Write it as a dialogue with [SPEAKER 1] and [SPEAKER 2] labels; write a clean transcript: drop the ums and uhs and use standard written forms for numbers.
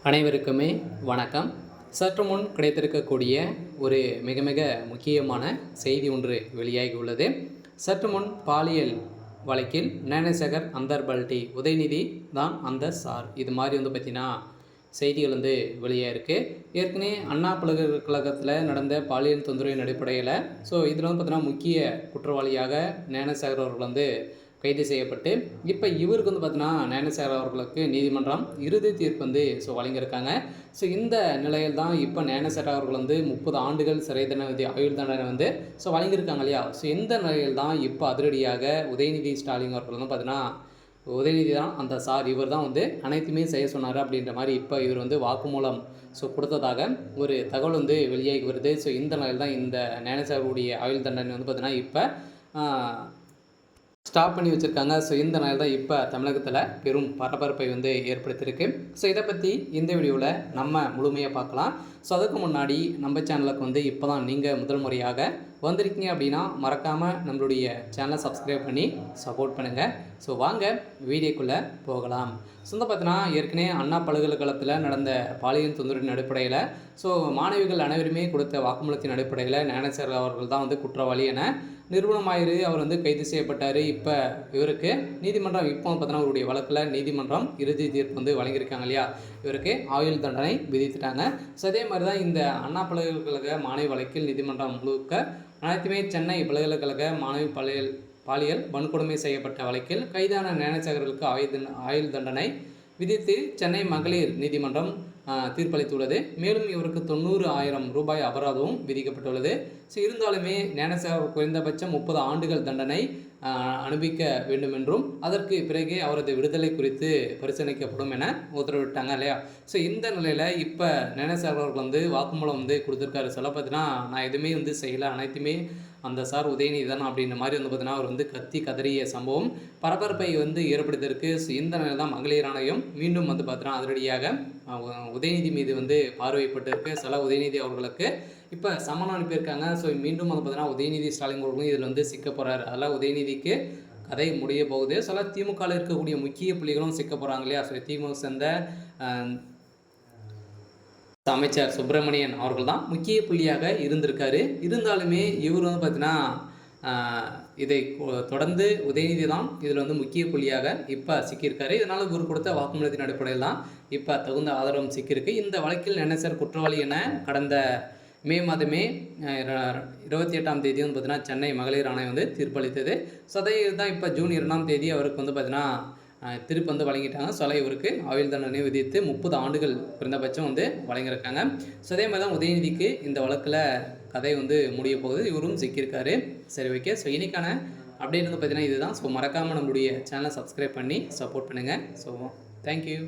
[SPEAKER 1] அனைவருக்குமே வணக்கம். சற்று முன் கிடைத்திருக்கக்கூடிய ஒரு மிக மிக முக்கியமான செய்தி ஒன்று வெளியாகி உள்ளது. சற்று முன் பாலியல் வழக்கில் ஞானசேகர் அந்தர்பல்டி உதயநிதி தான் அந்த சார். இது மாதிரி பார்த்தீங்கன்னா செய்திகள் வெளியாக இருக்குது. ஏற்கனவே அண்ணா பல்கலைக்கழகத்தில் நடந்த பாலியல் தொந்தரவின் அடிப்படையில் இதில் பார்த்தீங்கன்னா முக்கிய குற்றவாளியாக ஞானசேகர் அவர்கள் கைது செய்யப்பட்டு இப்போ இவருக்கு பார்த்தீங்கன்னா ஞானசேகர் அவர்களுக்கு நீதிமன்றம் இறுதி தீர்ப்பு வழங்கியிருக்காங்க. இந்த நிலையில் தான் இப்போ ஞானசேகர் அவர்கள் 30 ஆண்டுகள் சிறை தண்டனை ஆயுள் தண்டனை வழங்கியிருக்காங்க இல்லையா. இந்த நிலையில் தான் இப்போ அதிரடியாக உதயநிதி ஸ்டாலின் அவர்கள் பார்த்தீங்கன்னா உதயநிதி தான் அந்த சார், இவர் தான் அனைத்துமே செய்ய சொன்னார் அப்படின்ற மாதிரி இப்போ இவர் வாக்குமூலம் கொடுத்ததாக ஒரு தகவல் வெளியாகி வருது. இந்த நிலையில் தான் இந்த ஞானசேகருடைய ஆயுள் தண்டனை பார்த்தீங்கன்னா இப்போ ஸ்டாப் பண்ணி வச்சுருக்காங்க. இந்த நாள் தான் இப்போ தமிழகத்தில் பெரும் பரபரப்பை ஏற்படுத்தியிருக்கு. இதை பற்றி இந்த வீடியோவில் நம்ம முழுமையாக பார்க்கலாம். அதுக்கு முன்னாடி நம்ம சேனலுக்கு இப்போ தான் நீங்கள் முதல் முறையாக வந்திருக்கீங்க அப்படின்னா மறக்காமல் நம்மளுடைய சேனலை சப்ஸ்கிரைப் பண்ணி சப்போர்ட் பண்ணுங்கள். வாங்க வீடியோக்குள்ளே போகலாம். பார்த்தீங்கன்னா ஏற்கனவே அண்ணா பல்கலைக்கழகத்தில் நடந்த பாலியல் தொந்தரவின் அடிப்படையில் மாணவிகள் அனைவருமே கொடுத்த வாக்குமூலத்தின் அடிப்படையில் ஞானசேகர் அவர்கள் தான் குற்றவாளி என நிறுவனமாயிரு அவர் கைது செய்யப்பட்டார். இப்போ இவருக்கு நீதிமன்றம் இப்போ பார்த்தீங்கன்னா அவருடைய வழக்கில் நீதிமன்றம் இறுதி தீர்ப்பு வழங்கியிருக்காங்க இல்லையா. இவருக்கு ஆயுள் தண்டனை விதித்துட்டாங்க. அதே மாதிரி தான் இந்த அண்ணா பல்கலைக்கழக மாணவி வழக்கில் நீதிமன்றம் முழுக்க அனைத்துமே சென்னை பல்கலைக்கழக மாணவி பாலியல் வன்கொடுமை செய்யப்பட்ட வழக்கில் கைதான ஞானசேகர்களுக்கு ஆயுள் தண்டனை விதித்து சென்னை மகளிர் நீதிமன்றம் தீர்ப்பளித்துள்ளது. மேலும் இவருக்கு 90,000 ரூபாய் அபராதமும் விதிக்கப்பட்டுள்ளது. இருந்தாலுமே ஞானசேகர் குறைந்தபட்சம் 30 ஆண்டுகள் தண்டனை அனுபவிக்க வேண்டும் என்றும் அதற்கு பிறகு அவரது விடுதலை குறித்து பரிசீலிக்கப்படும் என உத்தரவிட்டாங்க இல்லையா. இந்த நிலையில் இப்போ ஞானசேகர் அவர்கள் வாக்குமூலம் கொடுத்துருக்காரு. சொல்ல பார்த்தீங்கன்னா நான் எதுவுமே செய்யலை, அனைத்துமே அந்த சார் உதயநிதி தான் அப்படின்ற மாதிரி பார்த்தீங்கன்னா அவர் கத்தி கதறிய சம்பவம் பரபரப்பை ஏற்படுத்தியிருக்கு. இந்த நிலையில் தான் மகளிர் ஆணையம் மீண்டும் பார்த்தீங்கன்னா அதிரடியாக உதயநிதி மீது பார்வைப்பட்டிருக்கு. சில உதயநிதி அவர்களுக்கு இப்போ சமன் அனுப்பியிருக்காங்க. மீண்டும் பார்த்தீங்கன்னா உதயநிதி ஸ்டாலின் அவர்களும் இதில் சிக்க போகிறார். அதெல்லாம் உதயநிதிக்கு கதை முடிய போகுது. சில திமுகவில் இருக்கக்கூடிய முக்கிய புள்ளிகளும் சிக்க போகிறாங்க இல்லையா. திமுக சேர்ந்த அமைச்சர் சுப்பிரமணியன் அவர்கள் தான் முக்கிய புள்ளியாக இருந்திருக்காரு. இருந்தாலுமே இவர் பார்த்தீங்கன்னா இதை தொடர்ந்து உதயநிதி தான் இதில் முக்கிய புள்ளியாக இப்போ சிக்கியிருக்காரு. இதனால் இவர் கொடுத்த வாக்குமூலத்தின் அடிப்படையில் தான் இப்போ தகுந்த ஆதாரம் சிக்கியிருக்கு. இந்த வழக்கில் ஞானசேகர் குற்றவாளி என கடந்த மே மாதமே 28ஆம் தேதி பார்த்தீங்கன்னா சென்னை மகளிர் ஆணையம் தீர்ப்பளித்தது. அதே தான் இப்போ ஜூன் 2ஆம் தேதி அவருக்கு பார்த்தீங்கன்னா திருப்பி வழங்கிட்டாங்க. இவருக்கு ஆயுள் தண்டனை விதித்து 30 ஆண்டுகள் குறைந்தபட்சம் வழங்கியிருக்காங்க. அதே மாதிரி தான் உதயநிதிக்கு இந்த வழக்கில் கதை முடிய போகுது. இவரும் சிக்கியிருக்காரு. சரி, ஓகே. இன்னைக்கான அப்டேட் பார்த்தீங்கன்னா இதுதான். மறக்காமல் நம்மளுடைய சேனலை சப்ஸ்கிரைப் பண்ணி சப்போர்ட் பண்ணுங்கள். தேங்க்யூ.